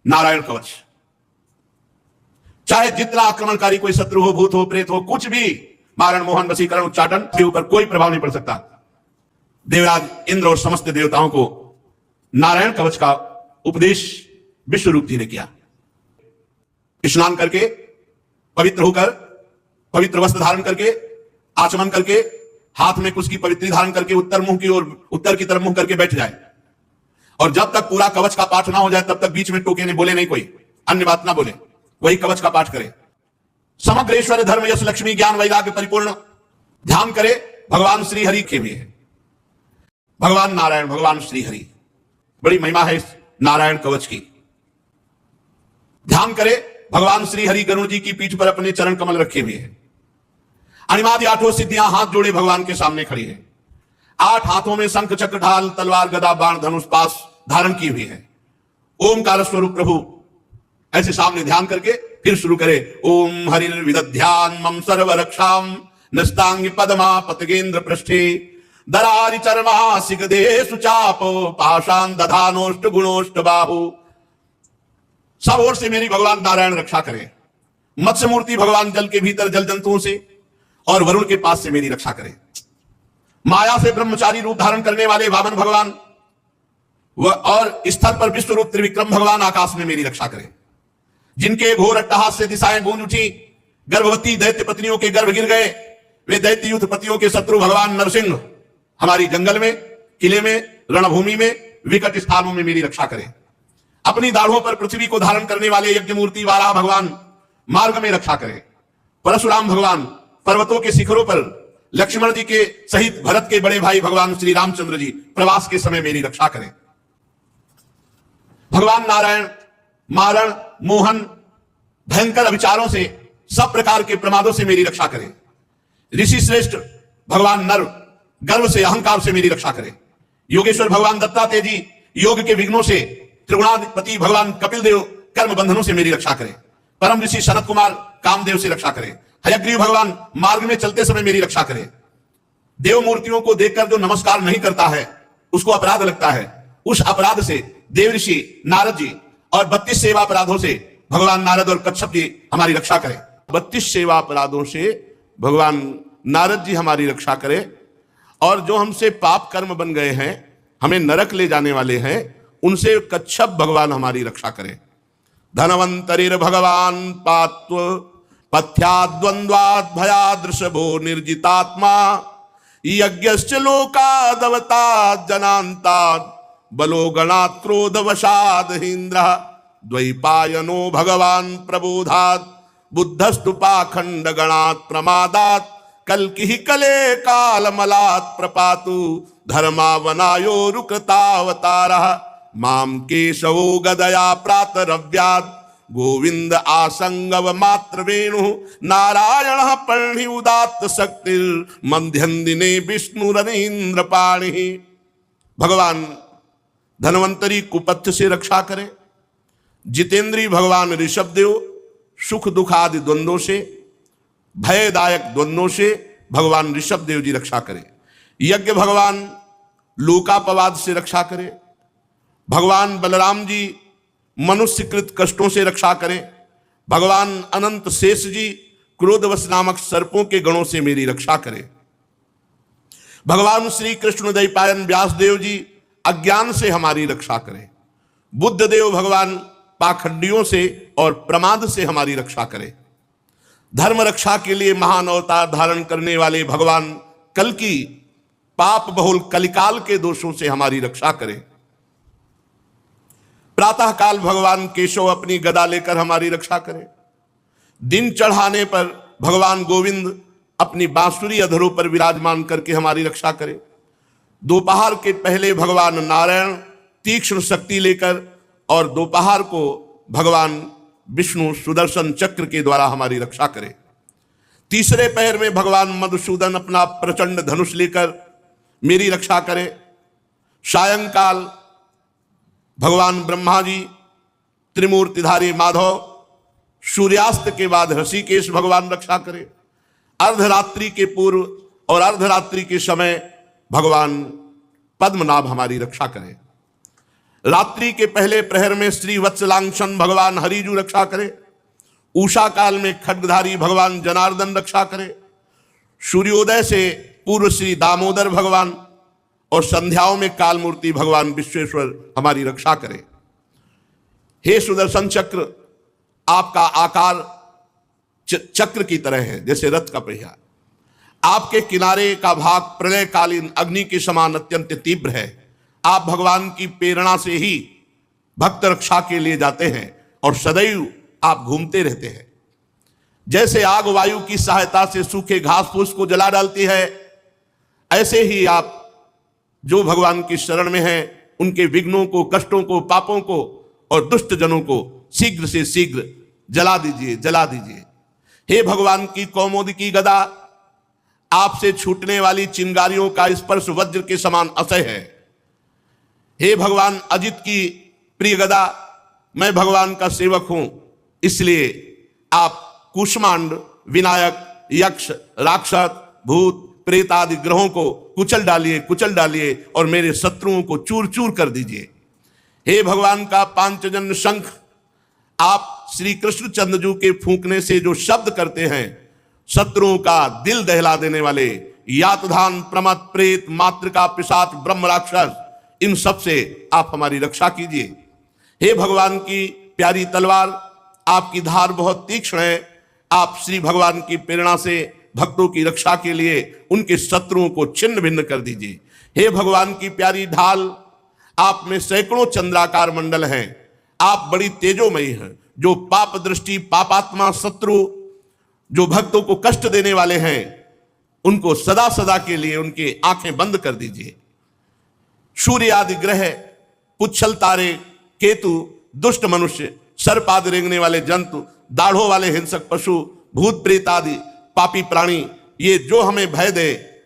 नारायण कवच। चाहे जितना आक्रमणकारी कोई शत्रु हो, भूत हो, प्रेत हो, कुछ भी मारण, मोहन, वशीकरण, उच्चाटन के ऊपर कोई प्रभाव नहीं पड़ सकता। देवराज इंद्र और समस्त देवताओं को नारायण कवच का उपदेश विश्वरूप जी ने किया। स्नान करके, पवित्र होकर, पवित्र वस्त्र धारण करके, आचमन करके, हाथ में कुछ की पवित्री धारण करके उत्तर मुंह की ओर, उत्तर की तरफ मुंह करके बैठ जाए। और जब तक पूरा कवच का पाठ ना हो जाए तब तक बीच में टोके नहीं, बोले नहीं, कोई अन्य बात ना बोले, वही कवच का पाठ करे। समग्र ऐश्वर्य धर्म यश लक्ष्मी ज्ञान वैराग्य परिपूर्ण ध्यान करे भगवान श्री हरि के भी है। भगवान नारायण, भगवान श्री हरि, बड़ी महिमा है इस नारायण कवच की। ध्यान करे भगवान श्री हरि गरुड़ जी की पीठ पर अपने चरण कमल रखे हुए हैं। अणिमादि आठों सिद्धियां हाथ जोड़े भगवान के सामने खड़ी है। 8 हाथों में शंख चक्र ढाल तलवार गदा बाण धनुष पास धारण की हुई है। ओमकार स्वरूप प्रभु ऐसे सामने ध्यान करके फिर शुरू करे। ओम हरिर्विदध्यान मम सर्व रक्षाम नस्तांग पदमा पतगेंद्र पृष्ठे दरारि चरमा सिगदे सुचापो पाषाण दधानोष्ट गुणोष्ट बाहु। सब ओर से मेरी भगवान नारायण रक्षा करे। मत्स्य मूर्ति भगवान जल के भीतर जल जंतुओं से और वरुण के पास से मेरी रक्षा करे। माया से ब्रह्मचारी रूप धारण करने वाले वामन भगवान और स्थल पर विश्व रूप त्रिविक्रम भगवान आकाश में मेरी रक्षा करे। जिनके घोर अट्टहास से दिशाएं गूंज उठी, गर्भवती दैत्य पत्नियों के गर्भ गिर गए, वे दैत्य युद्ध पतियों के शत्रु भगवान नरसिंह हमारी जंगल में, किले में, रणभूमि में, विकट स्थानों में मेरी रक्षा करें। अपनी दाढ़ों पर पृथ्वी को धारण करने वाले यज्ञ मूर्ति वाला भगवान मार्ग में रक्षा करें। परशुराम भगवान पर्वतों के शिखरों पर लक्ष्मण जी के सहित भरत के बड़े भाई भगवान श्री रामचंद्र जी प्रवास के समय मेरी रक्षा करें। भगवान नारायण मारण, मोहन, भयंकर अविचारों से, सब प्रकार के प्रमादों से मेरी रक्षा करें। ऋषि श्रेष्ठ भगवान नर गर्व से, अहंकार से मेरी रक्षा करें। योगेश्वर भगवान दत्तात्रेय जी योग के विघ्नों से, त्रिगुणाधिपति भगवान कपिल देव कर्म बंधनों से मेरी रक्षा करें। परम ऋषि शरद कुमार कामदेव से रक्षा करें। हयग्रीव भगवान मार्ग में चलते समय मेरी रक्षा करें। देव मूर्तियों को देखकर जो नमस्कार नहीं करता है उसको अपराध लगता है, उस अपराध से देव ऋषि नारद जी और 32 सेवा अपराधों से भगवान नारद और कच्छप जी हमारी रक्षा करें। 32 सेवा अपराधों से भगवान नारद जी हमारी रक्षा करें। और जो हमसे पाप कर्म बन गए हैं, हमें नरक ले जाने वाले हैं, उनसे कच्छप भगवान हमारी रक्षा करें। धनवंतरिर भगवान पात्व पथ्याद्वंद्वाद भयादृशभो निर्जितात्मा यज्ञश्च लोकादवताद जनांताद बलो गणात् क्रोधवशाद हिंद्र द्वैपायनो भगवान प्रबोधात् बुद्धस्तु पाखंड गणात् प्रमादात् कल्कि कले कालमलात् प्रपातु धर्मावनायो रुकृतावतारः माम केशवो गदया प्रातरव्यात् गोविंद आसंगव मात्र वेणु नारायण पर्णि उदात्त शक्तिर मध्यम दिने विष्णुरनीन्द्र पाणि। भगवान धनवंतरी कुपथ्य से रक्षा करें। जितेंद्री भगवान ऋषभदेव सुख दुख आदि द्वंद्वों से, भयदायक द्वंद्वों से भगवान ऋषभदेव जी रक्षा करें। यज्ञ भगवान लोकापवाद से रक्षा करें। भगवान बलराम जी मनुष्यकृत कष्टों से रक्षा करें। भगवान अनंत शेष जी क्रोधवश नामक सर्पों के गणों से मेरी रक्षा करें। भगवान श्री कृष्ण द्वैपायन व्यासदेव जी अज्ञान से हमारी रक्षा करें। बुद्ध देव भगवान पाखंडियों से और प्रमाद से हमारी रक्षा करें। धर्म रक्षा के लिए महान अवतार धारण करने वाले भगवान कल्कि पाप बहुल कलिकाल के दोषों से हमारी रक्षा करें। प्रातः काल भगवान केशव अपनी गदा लेकर हमारी रक्षा करें। दिन चढ़ाने पर भगवान गोविंद अपनी बांसुरी अधरों पर विराजमान करके हमारी रक्षा करें। दोपहर के पहले भगवान नारायण तीक्ष्ण शक्ति लेकर और दोपहर को भगवान विष्णु सुदर्शन चक्र के द्वारा हमारी रक्षा करें। तीसरे पहर में भगवान मधुसूदन अपना प्रचंड धनुष लेकर मेरी रक्षा करें। सायंकाल भगवान ब्रह्मा जी त्रिमूर्तिधारी माधव, सूर्यास्त के बाद ऋषिकेश भगवान रक्षा करें। अर्धरात्रि के पूर्व और अर्धरात्रि के समय भगवान पद्मनाभ हमारी रक्षा करें। रात्रि के पहले प्रहर में श्री वत्सलांशन भगवान हरिजू रक्षा करे, उषा काल में खड्गधारी भगवान जनार्दन रक्षा करे, सूर्योदय से पूर्व श्री दामोदर भगवान और संध्याओं में कालमूर्ति भगवान विश्वेश्वर हमारी रक्षा करे। हे सुदर्शन चक्र, आपका आकार चक्र की तरह है जैसे रथ का पहिया। आपके किनारे का भाग प्रलयकालीन अग्नि के समान अत्यंत तीव्र है। आप भगवान की प्रेरणा से ही भक्त रक्षा के लिए जाते हैं और सदैव आप घूमते रहते हैं। जैसे आग वायु की सहायता से सूखे घास फूस को जला डालती है, ऐसे ही आप जो भगवान की शरण में हैं उनके विघ्नों को, कष्टों को, पापों को और दुष्ट जनों को शीघ्र से शीघ्र जला दीजिए, जला दीजिए। हे भगवान की कौमुदी की गदा, आपसे छूटने वाली चिंगारियों का स्पर्श वज्र के समान असह्य है। हे भगवान अजित की प्रिय गदा, मैं भगवान का सेवक हूं, इसलिए आप कुष्मांड, विनायक, यक्ष, राक्षस, भूत, प्रेत आदि ग्रहों को कुचल डालिए, कुचल डालिए और मेरे शत्रुओं को चूर चूर कर दीजिए। हे भगवान का पांचजन्य शंख, आप श्री कृष्ण चंद्रजू के फूंकने से जो शब्द करते हैं, शत्रुओं का दिल दहला देने वाले यातधान, प्रमथ, प्रेत, मातृका, पिशाच, ब्रह्म, राक्षस, इन सब से आप हमारी रक्षा कीजिए। हे भगवान की प्यारी तलवार, आपकी धार बहुत तीक्ष्ण है। आप श्री भगवान की प्रेरणा से भक्तों की रक्षा के लिए उनके शत्रुओं को छिन्न भिन्न कर दीजिए। हे भगवान की प्यारी ढाल, आप में सैकड़ों चंद्राकार मंडल हैं। आप बड़ी तेजोमयी हैं। जो पाप दृष्टि, पापात्मा, शत्रु, जो भक्तों को कष्ट देने वाले हैं, उनको सदा सदा के लिए उनकी आंखें बंद कर दीजिए। सूर्य आदि ग्रह, पुच्छल तारे, केतु, दुष्ट मनुष्य, सर्प आदि रेंगने वाले जंतु, दाढ़ों वाले हिंसक पशु, भूत प्रेत आदि पापी प्राणी, ये जो हमें भय दे,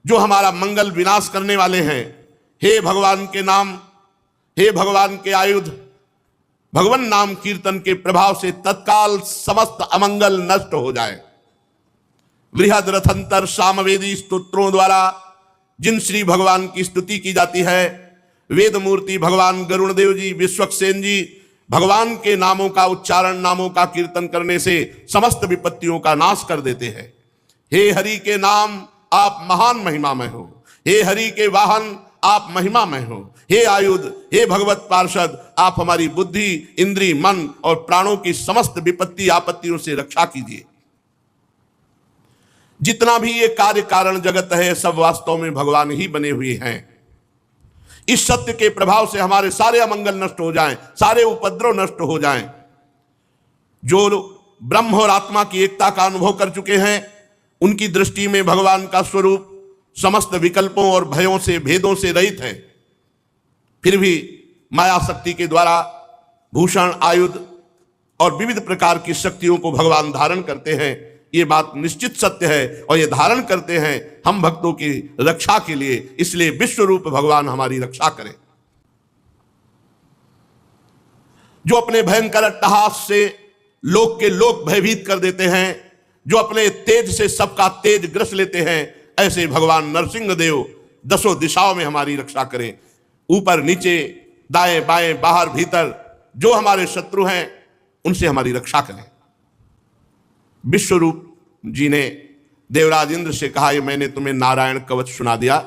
जो हमारा मंगल विनाश करने वाले हैं, हे भगवान के नाम, हे भगवान के आयुध, भगवान नाम कीर्तन के प्रभाव से तत्काल समस्त अमंगल नष्ट हो जाए। बृहद रथंतर सामवेदी स्तोत्रों द्वारा जिन श्री भगवान की स्तुति की जाती है, वेद मूर्ति भगवान गरुण देव जी, विश्वक्सेन जी, भगवान के नामों का उच्चारण, नामों का कीर्तन करने से समस्त विपत्तियों का नाश कर देते हैं। हे हरि के नाम, आप महान महिमामय हो। हे हरि के वाहन, आप महिमामय हो। हे आयुध, हे भगवत पार्षद, आप हमारी बुद्धि, इंद्री, मन और प्राणों की समस्त विपत्ति आपत्तियों से रक्षा कीजिए। जितना भी ये कार्य कारण जगत है, सब वास्तव में भगवान ही बने हुए हैं। इस सत्य के प्रभाव से हमारे सारे अमंगल नष्ट हो जाएं, सारे उपद्रव नष्ट हो जाएं। जो ब्रह्म और आत्मा की एकता का अनुभव कर चुके हैं, उनकी दृष्टि में भगवान का स्वरूप समस्त विकल्पों और भयों से, भेदों से रहित है। फिर भी माया शक्ति के द्वारा भूषण, आयुध और विविध प्रकार की शक्तियों को भगवान धारण करते हैं। ये बात निश्चित सत्य है और ये धारण करते हैं हम भक्तों की रक्षा के लिए। इसलिए विश्व रूप भगवान हमारी रक्षा करें। जो अपने भयंकर अट्टहास से लोक के लोक भयभीत कर देते हैं, जो अपने तेज से सबका तेज ग्रस लेते हैं, ऐसे भगवान नरसिंह देव दसों दिशाओं में हमारी रक्षा करें। ऊपर नीचे, दाएं बाएं, बाहर भीतर जो हमारे शत्रु हैं, उनसे हमारी रक्षा करें। विश्वरूप जी ने देवराज इंद्र से कहा, ये मैंने तुम्हें नारायण कवच सुना दिया,